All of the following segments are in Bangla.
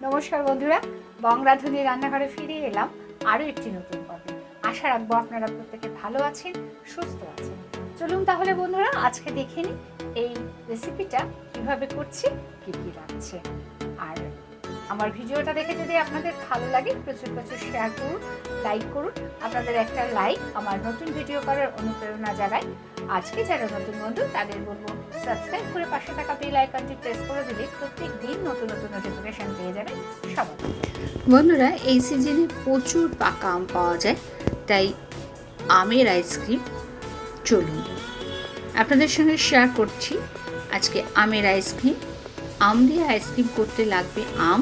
নমস্কার বন্ধুরা, বংরাধুনি রান্নাঘরে ফিরে এলাম আরও একটি নতুন পর্বে। আশা রাখবো আপনারা প্রত্যেকে ভালো আছেন, সুস্থ আছেন। চলুন তাহলে বন্ধুরা আজকে দেখে নিই এই রেসিপিটা কিভাবে করছি, কী কী রাখছে। আর আমার ভিডিওটা দেখে যদি আপনাদের ভালো লাগে প্রচুর প্রচুর শেয়ার করুন, লাইক করুন। আপনাদের একটা লাইক আমার নতুন ভিডিও করার অনুপ্রেরণা জাগায়। আজকে যারা নতুন বন্ধু তাদের বলবো সাবস্ক্রাইব করে পাশে থাকা বেল আইকনটি প্রেস করে দিলে প্রত্যেক দিন নতুন নতুন নোটিফিকেশন পেয়ে যাবেন সবার। বন্ধুরা, এই সিজনে প্রচুর পাকা আম পাওয়া যায়, তাই আমের আইসক্রিম চলুন আপনাদের সঙ্গে শেয়ার করছি। আজকে আমের আইসক্রিম। আম দিয়ে আইসক্রিম করতে লাগবে আম,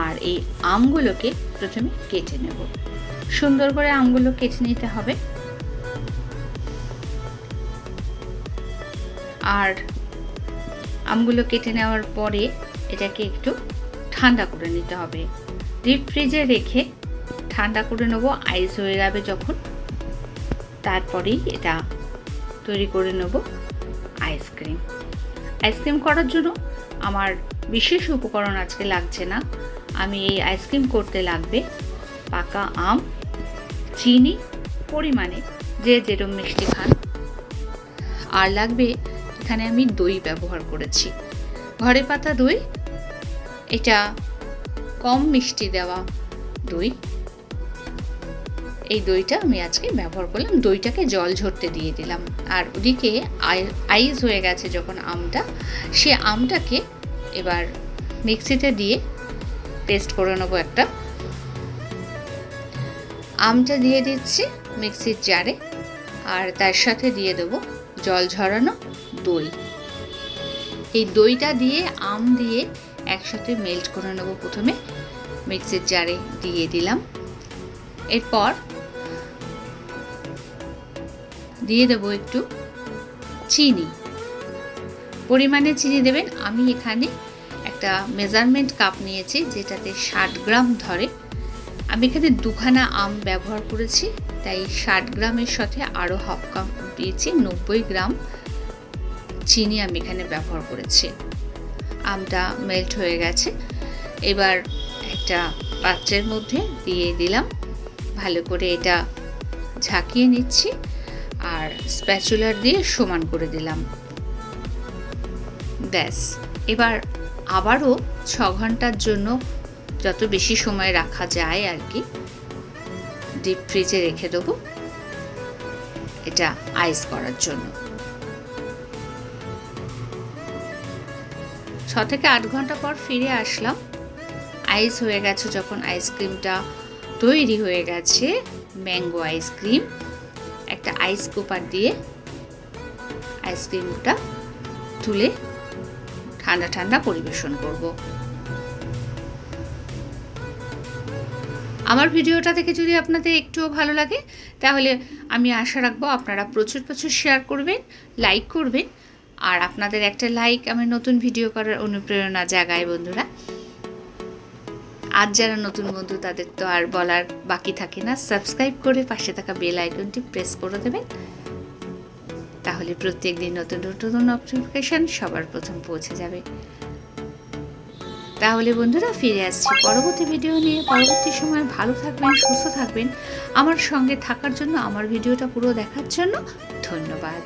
আর এই আমগুলোকে প্রথমে কেটে নেব। সুন্দর করে আমগুলো কেটে নিতে হবে। আর আমগুলো কেটে নেওয়ার পরে এটাকে একটু ঠান্ডা করে নিতে হবে। ডিপ ফ্রিজে রেখে ঠান্ডা করে নেব। আইস হয়ে যাবে যখন, তারপরেই এটা তৈরি করে নেব আইসক্রিম। আইসক্রিম করার জন্য আমার বিশেষ উপকরণ আজকে লাগছে না। আমি এই আইসক্রিম করতে লাগবে পাকা আম, চিনি পরিমাণে, যে যেরকম মিষ্টি খান, আর লাগবে এখানে আমি দই ব্যবহার করেছি, ঘরে পাতা দই। এটা কম মিষ্টি দেওয়া দই। এই দইটা আমি আজকে ব্যবহার করলাম। দইটাকে জল ঝরতে দিয়ে দিলাম। আর ওদিকে আইস হয়ে গেছে যখন আমটা, সে আমটাকে এবার মিক্সিতে দিয়ে পেস্ট করে নেবো একটা। আমটা দিয়ে দিচ্ছি মিক্সির জারে, আর তার সাথে দিয়ে দেবো জল ঝরানো দই। এই দইটা দিয়ে আম দিয়ে একসাথে মেল্ট করে নেবো। প্রথমে মিক্সির জারে দিয়ে দিলাম। এরপর দিয়ে দেবো একটু চিনি। পরিমাণে চিনি দেবেন। আমি এখানে একটা মেজারমেন্ট কাপ নিয়েছি যেটাতে 60 গ্রাম ধরে। আমি এখানে দুখানা আম ব্যবহার করেছি, তাই 60 গ্রামের সাথে আরও হাফ কাপ দিয়েছি। 90 গ্রাম চিনি আমি এখানে ব্যবহার করেছি। আমটা মেল্ট হয়ে গেছে। এবার একটা পাত্রের মধ্যে দিয়ে দিলাম। ভালো করে এটা ঝাঁকিয়ে নিচ্ছি, আর স্প্যাচুলার দিয়ে সমান করে দিলাম। ব্যাস, এবার আবারও 6 ঘন্টার জন্য, যত বেশি সময় রাখা যায় আর কি, ডিপ ফ্রিজে রেখে দেবো এটা আইস করার জন্য। 6 থেকে 8 ঘন্টা পর ফিরে আসলাম। আইস হয়ে গেছে যখন, আইসক্রিমটা তৈরি হয়ে গেছে। Mango ice cream. একটা আইস কুপার দিয়ে আইসক্রিমটা তুলে ঠান্ডা ঠান্ডা পরিবেশন করব। আমার ভিডিওটা দেখে যদি আপনাদের একটুও ভালো লাগে, তাহলে আমি আশা রাখবো আপনারা প্রচুর প্রচুর শেয়ার করবেন, লাইক করবেন। আর আপনাদের একটা লাইক আমার নতুন ভিডিও করার অনুপ্রেরণা জাগায় বন্ধুরা। আজ যারা নতুন বন্ধু তাদের তো আর বলার বাকি থাকে না, সাবস্ক্রাইব করে পাশে থাকা বেল আইকনটি প্রেস করে দেবেন। তাহলে প্রত্যেক দিন নতুন নতুন নোটিফিকেশন সবার প্রথম পৌঁছে যাবে। তাহলে বন্ধুরা ফিরে আসছি পরবর্তী ভিডিও নিয়ে। পরবর্তী সময় ভালো থাকবেন, সুস্থ থাকবেন। আমার সঙ্গে থাকার জন্য, আমার ভিডিওটা পুরো দেখার জন্য ধন্যবাদ।